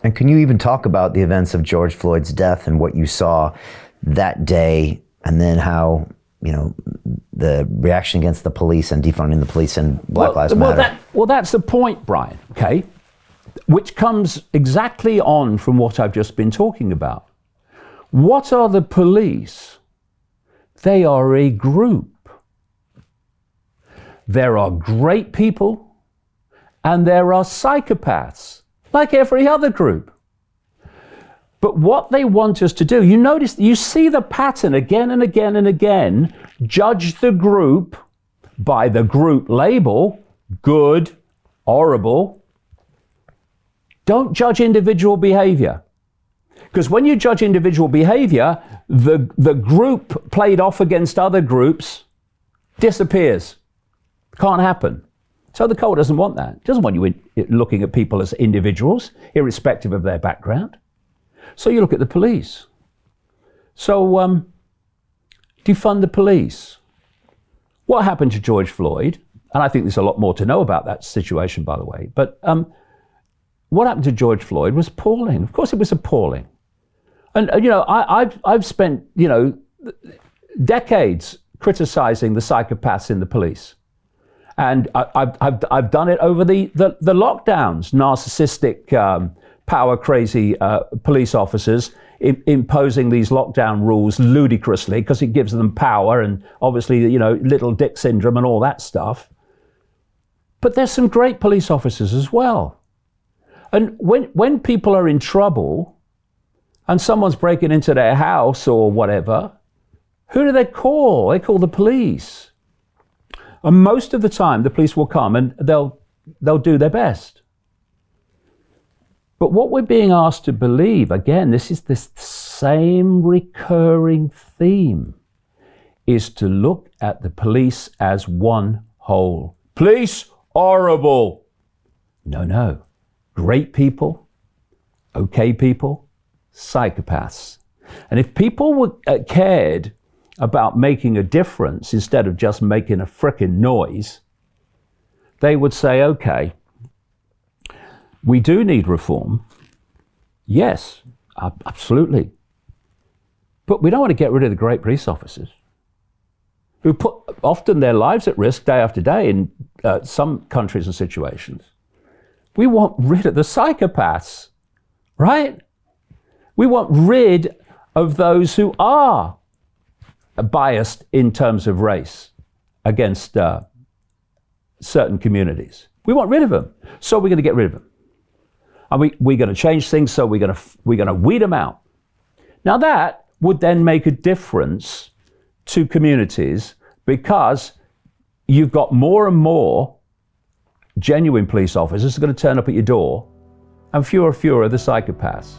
And can you even talk about the events of George Floyd's death and what you saw that day, and then how, you know, the reaction against the police and defunding the police and Black Lives Matter? Well, that's the point, Brian, okay? Which comes exactly on from what I've just been talking about. What are the police? They are a group. There are great people and there are psychopaths, like every other group. But what they want us to do, you notice, you see the pattern again and again and again. Judge the group by the group label, good, horrible. Don't judge individual behavior. Because when you judge individual behavior, the group played off against other groups disappears. Can't happen. So the code doesn't want that. It doesn't want you looking at people as individuals, irrespective of their background. So you look at the police. So defund the police. What happened to George Floyd? And I think there's a lot more to know about that situation, by the way. But what happened to George Floyd was appalling. Of course, it was appalling. And you know, I've spent, you know, decades criticizing the psychopaths in the police. And I've done it over the lockdowns, narcissistic, power crazy police officers imposing these lockdown rules ludicrously because it gives them power and obviously, you know, little dick syndrome and all that stuff. But there's some great police officers as well. And when people are in trouble and someone's breaking into their house or whatever, who do they call? They call the police. And most of the time, the police will come and they'll do their best. But what we're being asked to believe, again, this is this same recurring theme, is to look at the police as one whole. Police, horrible. No. Great people, okay people, psychopaths. And if people cared about making a difference instead of just making a frickin' noise, they would say, okay, we do need reform. Yes, absolutely. But we don't want to get rid of the great police officers who put often their lives at risk day after day in some countries and situations. We want rid of the psychopaths, right? We want rid of those who are biased in terms of race against certain communities. We want rid of them, so we're going to get rid of them. And we're going to change things, so we're going to weed them out. Now that would then make a difference to communities because you've got more and more genuine police officers are going to turn up at your door and fewer of the psychopaths.